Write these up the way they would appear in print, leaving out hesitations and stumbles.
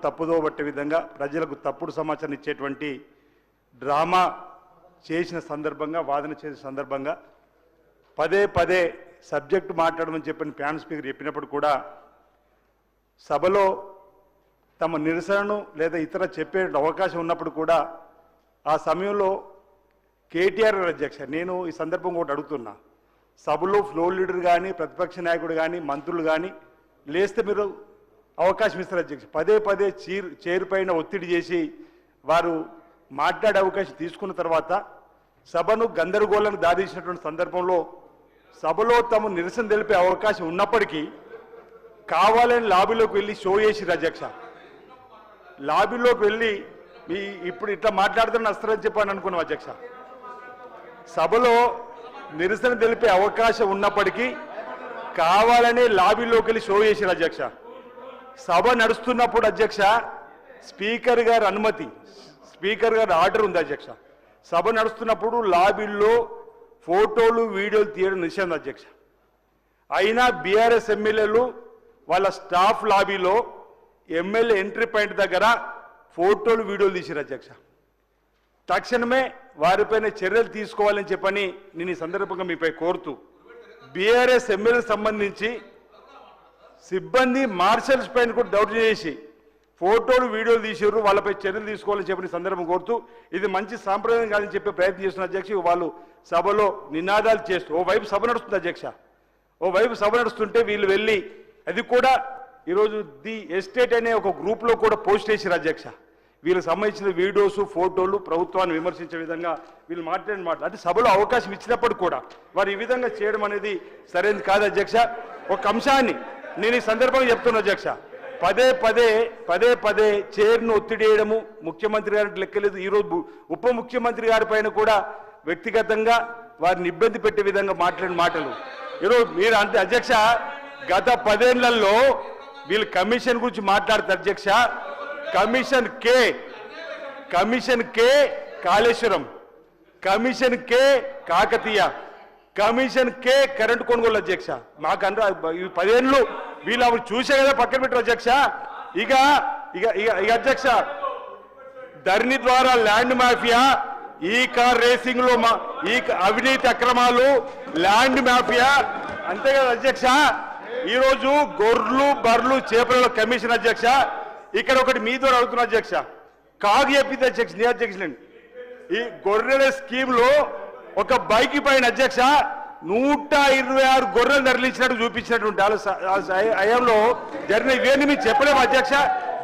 తప్పుదో పట్టే విధంగా ప్రజలకు తప్పుడు సమాచారం ఇచ్చేటువంటి డ్రామా చేసిన సందర్భంగా వాదన చేసిన సందర్భంగా పదే పదే సబ్జెక్టు మాట్లాడమని చెప్పిన ప్యానల్ స్పీకర్ చెప్పినప్పుడు కూడా సభలో తమ నిరసనను లేదా ఇతర చెప్పే అవకాశం ఉన్నప్పుడు కూడా ఆ సమయంలో కేటీఆర్ అధ్యక్ష నేను ఈ సందర్భంగా ఒకటి అడుగుతున్నా, సభలో ఫ్లోర్ లీడర్ కానీ ప్రతిపక్ష నాయకుడు కానీ మంత్రులు కానీ లేస్తే మీరు అవకాశం ఇస్తారు అధ్యక్ష. పదే పదే చైర్ పైన ఒత్తిడి చేసి వారు మాట్లాడే అవకాశం తీసుకున్న తర్వాత సభను గందరగోళానికి దారితీసినటువంటి సందర్భంలో సభలో తమ నిరసన తెలిపే అవకాశం ఉన్నప్పటికీ కావాలని లాబీలోకి వెళ్ళి షో చేసిరు అధ్యక్ష. లాబీలోకి వెళ్ళి మీ ఇప్పుడు ఇట్లా మాట్లాడుతున్న అస్త్రం చెప్పాను అనుకున్నాం అధ్యక్ష. సభలో నిరసన తెలిపే అవకాశం ఉన్నప్పటికీ కావాలనే లాబీలోకి వెళ్ళి షో చేసిరు అధ్యక్ష. సభ నడుస్తున్నప్పుడు అధ్యక్ష స్పీకర్ గారి అనుమతి, స్పీకర్ గారి ఆర్డర్ ఉంది అధ్యక్ష. సభ నడుస్తున్నప్పుడు లాబీల్లో ఫోటోలు వీడియోలు తీయడం నిషేధం అధ్యక్ష. అయినా బీఆర్ఎస్ ఎమ్మెల్యేలు వాళ్ళ స్టాఫ్ లాబీలో ఎమ్మెల్యే ఎంట్రీ పాయింట్ దగ్గర ఫోటోలు వీడియోలు తీసిరు అధ్యక్ష. తక్షణమే వారిపైన చర్యలు తీసుకోవాలని చెప్పని నేను ఈ సందర్భంగా మీపై కోరుతూ బీఆర్ఎస్ ఎమ్మెల్యేలకు సంబంధించి సిబ్బంది మార్షల్స్ పైన కూడా డౌట్ చేసి ఫోటోలు వీడియోలు తీసారు, వాళ్ళపై చర్యలు తీసుకోవాలని చెప్పిన సందర్భం కోరుతూ ఇది మంచి సాంప్రదాయం కాదని చెప్పే ప్రయత్నం చేస్తున్న అధ్యక్ష. వాళ్ళు సభలో నినాదాలు చేస్తూ ఓవైపు సభ నడుస్తుంది అధ్యక్ష, ఓవైపు సభ నడుస్తుంటే వీళ్ళు వెళ్ళి అది కూడా ఈరోజు ది ఎస్టేట్ అనే ఒక గ్రూప్లో కూడా పోస్ట్ చేశారు అధ్యక్ష. వీళ్ళకి సంబంధించిన వీడియోస్ ఫోటోలు ప్రభుత్వాన్ని విమర్శించే విధంగా వీళ్ళు మాట్లాడిన మాట అంటే సభలో అవకాశం ఇచ్చినప్పుడు కూడా వారు ఈ విధంగా చేయడం అనేది సరైనది కాదు అధ్యక్ష. ఒక అంశాన్ని నేను ఈ సందర్భంగా చెప్తున్నా అధ్యక్ష, పదే పదే చైర్ను ఒత్తిడి చేయడము ముఖ్యమంత్రి గారికి లెక్కలేదు. ఈరోజు ఉప ముఖ్యమంత్రి గారి పైన కూడా వ్యక్తిగతంగా వారిని ఇబ్బంది పెట్టే విధంగా మాట్లాడిన మాటలు ఈరోజు మీరు అంటే అధ్యక్ష గత 10 ఏళ్లలో వీళ్ళు కమిషన్ గురించి మాట్లాడతారు అధ్యక్ష. కమిషన్ కే కాళేశ్వరం, కమిషన్ కే కాకతీయ, కమిషన్ కే కరెంటు కొనుగోలు అధ్యక్ష. మాకు ఈ 10 ఏళ్ళు వీళ్ళు అవి చూసే కదా పక్కన పెట్టారు అధ్యక్ష. ఇక అధ్యక్ష ధరణి ద్వారా ల్యాండ్ మాఫియా, ఈ కార్ రేసింగ్ లో ఈ అవినీతి అక్రమాలు, ల్యాండ్ మాఫియా అంతే కదా అధ్యక్ష. ఈరోజు గొర్రెలు బర్రెలు చేపల కమిషన్ అధ్యక్ష. ఇక్కడ ఒకటి మీ ద్వారా అడుగుతున్నా అధ్యక్ష, కాగు చెప్పింది అధ్యక్ష నీ అధ్యక్షులండి. ఈ గొర్రెల స్కీమ్ లో ఒక బైక్ పైన అధ్యక్ష 126 గొర్రెలు తరలించినట్టు చూపించినటువంటి అయంలో జరిగిన ఇవేమి మీరు చెప్పలేము అధ్యక్ష.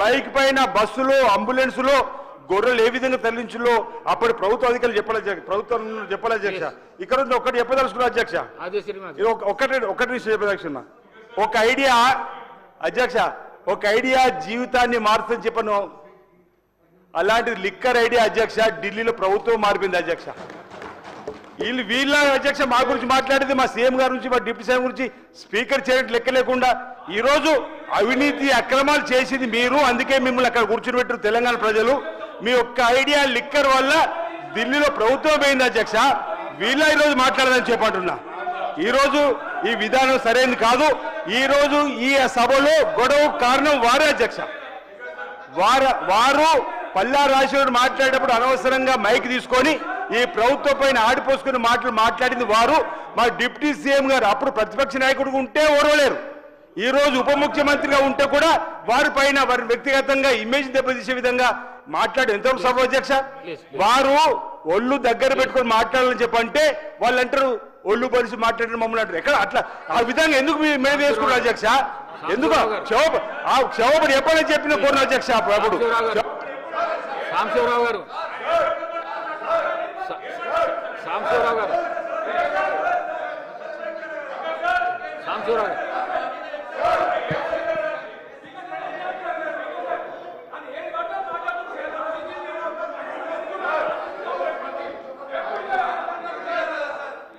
బైక్ పైన బస్సులో అంబులెన్సులో గొర్రెలు ఏ విధంగా తరలించులో అప్పటి ప్రభుత్వ అధికారులు చెప్పాలి అధ్యక్ష, ప్రభుత్వం చెప్పాలి అధ్యక్ష. ఇక్కడ ఒకటి చెప్పదలుచుకున్నా అధ్యక్ష, ఒకటి చెప్పదలుచుకున్నా. ఒక ఐడియా అధ్యక్ష, ఒక ఐడియా జీవితాన్ని మారుతుందని చెప్పను. అలాంటి లిక్కర్ ఐడియా అధ్యక్ష ఢిల్లీలో ప్రభుత్వం మారిపోయింది అధ్యక్ష. వీళ్ళ అధ్యక్ష మా గురించి మాట్లాడేది మా సీఎం గారి గురించి మా డిప్యూటీ సీఎం గురించి స్పీకర్ చేయడం లెక్క లేకుండా ఈరోజు అవినీతి అక్రమాలు చేసింది మీరు, అందుకే మిమ్మల్ని అక్కడ కూర్చుని పెట్టారు తెలంగాణ ప్రజలు. మీ ఒక్క ఐడియా లిక్కర్ వల్ల ఢిల్లీలో ప్రభుత్వం పోయింది అధ్యక్ష. వీళ్ళ ఈరోజు మాట్లాడదని చెప్పంటున్నా. ఈరోజు ఈ విధానం సరైనది కాదు. ఈరోజు ఈ సభలో గొడవ కారణం వారే అధ్యక్ష. వారు పల్లా రాజశేఖర్ మాట్లాడేటప్పుడు అనవసరంగా మైక్ తీసుకొని ఈ ప్రభుత్వం పైన ఆడిపోసుకుని మాట్లాడింది వారు. మా డిప్యూటీ సీఎం గారు అప్పుడు ప్రతిపక్ష నాయకుడు ఉంటే ఓర్వలేరు, ఈ రోజు ఉప ముఖ్యమంత్రిగా ఉంటే కూడా వారి పైన వారి వ్యక్తిగతంగా ఇమేజ్ దెబ్బతీసే విధంగా మాట్లాడి ఎంతవరకు సభ అధ్యక్ష. వారు ఒళ్ళు దగ్గర పెట్టుకొని మాట్లాడాలని చెప్పంటే వాళ్ళు అంటారు ఒళ్ళు పరిచి మాట్లాడిన మమ్మల్ని అంటారు. ఎక్కడ అట్లా ఆ విధంగా ఎందుకు మేము వేసుకున్నారు అధ్యక్ష? ఎందుకు క్షోభ ఎప్పుడైనా చెప్పిన కోరిన అధ్యక్ష అప్పుడు సాంబశివరావు గారు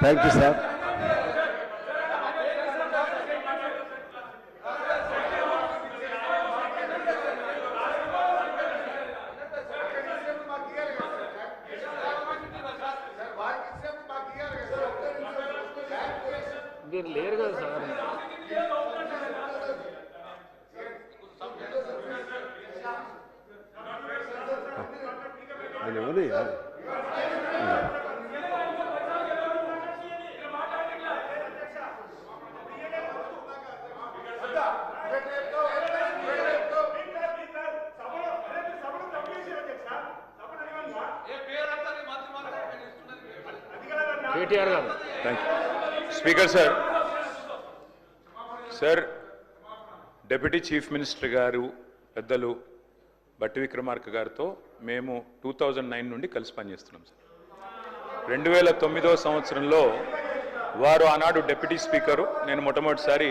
థ్యాంక్ యూ సార్. మీరు లేరు కదా సార్. ఎవరు? కేటీఆర్ గారు. Thank you speaker sir. Sir, deputy chief minister గారు పెద్దలు బట్టి విక్రమార్క గారితో మేము 2009 నుండి కలిసి పనిచేస్తున్నాం సార్. 2009వ సంవత్సరంలో వారు ఆనాడు డిప్యూటీ స్పీకరు, నేను మొట్టమొదటిసారి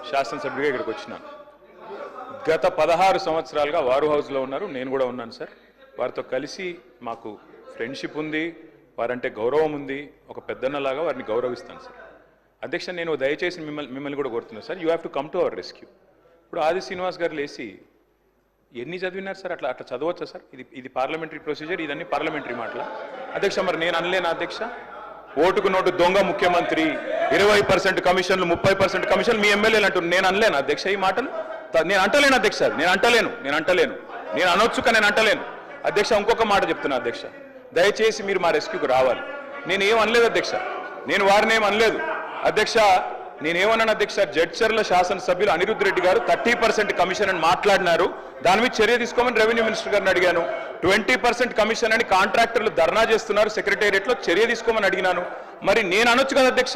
శాసనసభ్యుడిగా ఇక్కడికి వచ్చినాను. గత 16 సంవత్సరాలుగా వారు హౌస్లో ఉన్నారు, నేను కూడా ఉన్నాను సార్. వారితో కలిసి మాకు ఫ్రెండ్షిప్ ఉంది, వారంటే గౌరవం ఉంది. ఒక పెద్దన్నలాగా వారిని గౌరవిస్తాను సార్. అధ్యక్ష, నేను దయచేసి మిమ్మల్ని కూడా కోరుతున్నాను sir, you have to come to our rescue. ఇప్పుడు ఆది శ్రీనివాస్ గారు లేచి ఎన్ని చదివినారు సార్? అట్లా చదవచ్చా సార్? ఇది పార్లమెంటరీ ప్రొసీజర్, ఇదన్నీ పార్లమెంటరీ మాటల అధ్యక్ష. మరి నేను అనలేనా అధ్యక్ష? ఓటుకు నోటు దొంగ ముఖ్యమంత్రి, 20% కమిషన్లు, 30% కమిషన్లు మీ ఎమ్మెల్యేలు అంటున్నారు. నేను అనలేను అధ్యక్ష ఈ మాటలు? నేను అంటలేను అధ్యక్ష, నేను అంటలేను. నేను అనొచ్చు కానీ నేను అంటలేను అధ్యక్ష. ఇంకొక మాట చెప్తున్నా అధ్యక్ష, దయచేసి మీరు మా రెస్క్యూకి రావాలి. నేనేం అనలేదు అధ్యక్ష, నేను వారిని ఏం అనలేదు అధ్యక్ష. నేనేమన్నాను అధ్యక్ష, జడ్చర్ల శాసనసభ్యులు అనిరుద్ధ్ రెడ్డి గారు 30% కమిషన్ అని మాట్లాడినారు, దాని మీద చర్య తీసుకోమని రెవెన్యూ మినిస్టర్ గారిని అడిగాను. 20% కమిషన్ అని కాంట్రాక్టర్లు ధర్నా చేస్తున్నారు సెక్రటేరియట్లో, చర్య తీసుకోమని అడిగినాను. మరి నేను అనొచ్చు కదా అధ్యక్ష,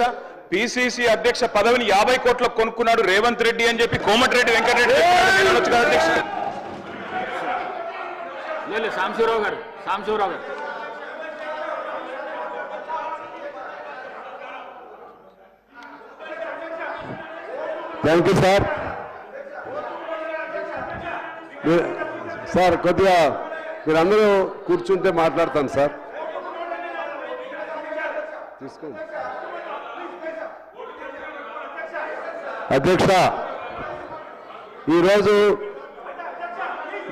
పిసిసి అధ్యక్ష పదవిని 50 కోట్లకు కొనుక్కున్నాడు రేవంత్ రెడ్డి అని చెప్పి కోమటిరెడ్డి వెంకటరెడ్డి నేను అనొచ్చు కదా అధ్యక్ష? సాంబశివరావు గారు. Thank you sir. సార్ కొద్దిగా మీరందరూ కూర్చుంటే మాట్లాడతాను సార్. తీసుకోండి అధ్యక్ష. ఈరోజు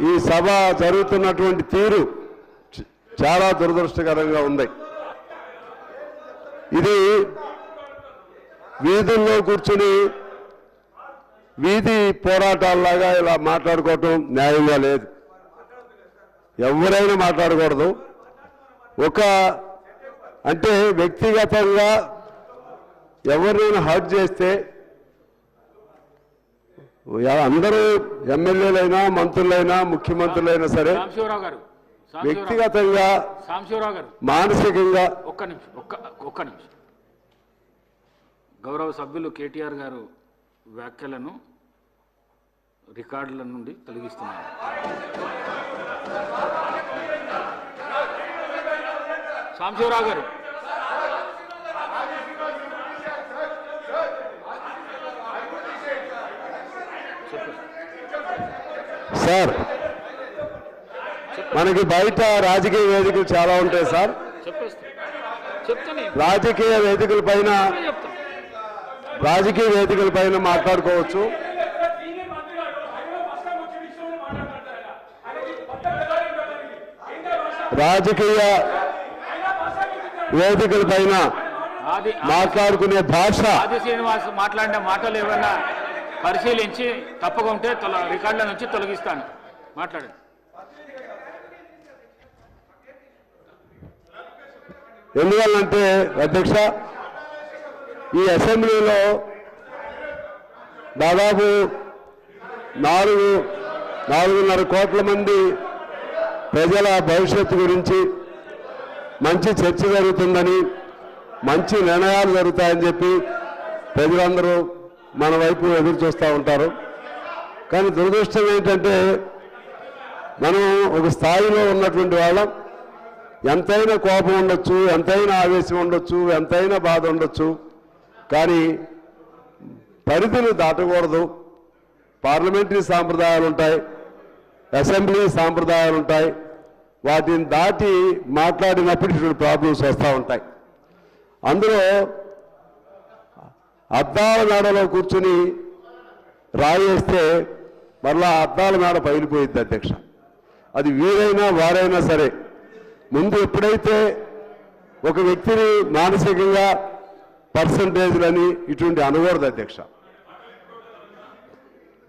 ఈ సభ జరుగుతున్నటువంటి తీరు చాలా దురదృష్టకరంగా ఉంది. ఇది వీధుల్లో కూర్చుని వీధి పోరాటాల్లాగా ఇలా మాట్లాడుకోవటం న్యాయంగా లేదు. ఎవరైనా మాట్లాడకూడదు. అంటే వ్యక్తిగతంగా ఎవరినైనా హర్ట్ చేస్తే అందరూ ఎమ్మెల్యేలైనా మంత్రులైనా ముఖ్యమంత్రులైనా సరే వ్యక్తిగతంగా మానసికంగా ఒక్క నిమిషం గౌరవ సభ్యులు కేటీఆర్ గారు వ్యాఖ్యలను రికార్డుల నుండి తొలగిస్తున్నారు. సాంబశివరావు గారు. సార్, మనకి బయట రాజకీయ వేదికలు చాలా ఉంటాయి సార్. రాజకీయ వేదికల పైన మాట్లాడుకోవచ్చు. రాజకీయ వేదికల పైన మాట్లాడుకునే భాష. ఆది శ్రీనివాస్ మాట్లాడిన మాటలు ఏమైనా పరిశీలించి తప్పగా ఉంటే రికార్డుల నుంచి తొలగిస్తాను. మాట్లాడండి. ఎందువల్లంటే అధ్యక్ష, ఈ అసెంబ్లీలో దాదాపు 4.5 కోట్ల మంది ప్రజల భవిష్యత్తు గురించి మంచి చర్చ జరుగుతుందని, మంచి నిర్ణయాలు జరుగుతాయని చెప్పి ప్రజలందరూ మన వైపు ఎదురు చూస్తూ ఉంటారు. కానీ దురదృష్టం ఏంటంటే, మనం ఒక స్థాయిలో ఉన్నటువంటి వాళ్ళం, ఎంతైనా కోపం ఉండొచ్చు, ఎంతైనా ఆవేశం ఉండొచ్చు, ఎంతైనా బాధ ఉండొచ్చు, కానీ పరిధిని దాటకూడదు. పార్లమెంటరీ సాంప్రదాయాలు ఉంటాయి, అసెంబ్లీ సాంప్రదాయాలు ఉంటాయి. వాటిని దాటి మాట్లాడినప్పుడు ఇటువంటి ప్రాబ్లమ్స్ వస్తూ ఉంటాయి. అందులో అద్దాల మేడలో కూర్చుని రాయేస్తే మళ్ళా అద్దాల మేడ పగిలిపోయింది అధ్యక్ష. అది వీరైనా వారైనా సరే, ముందు ఎప్పుడైతే ఒక వ్యక్తిని మానసికంగా పర్సంటేజ్లని ఇటువంటి అనకూడదు అధ్యక్ష.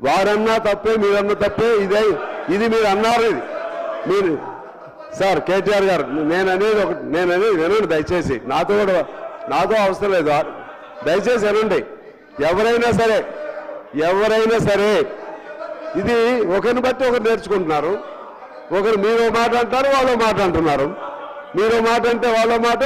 వారన్నా తప్పే, మీరన్నా తప్పే. ఇది మీరు అన్నారు, ఇది మీరు సార్ కేటీఆర్ గారు నేననేది వినండి దయచేసి. నాతో అవసరం లేదు, దయచేసి వినండి. ఎవరైనా సరే ఇది ఒకరిని బట్టి ఒకరు నేర్చుకుంటున్నారు. ఒకరు మీరు మాట అంటారు, వాళ్ళు మాట అంటున్నారు. మీరు మాట అంటే వాళ్ళ మాట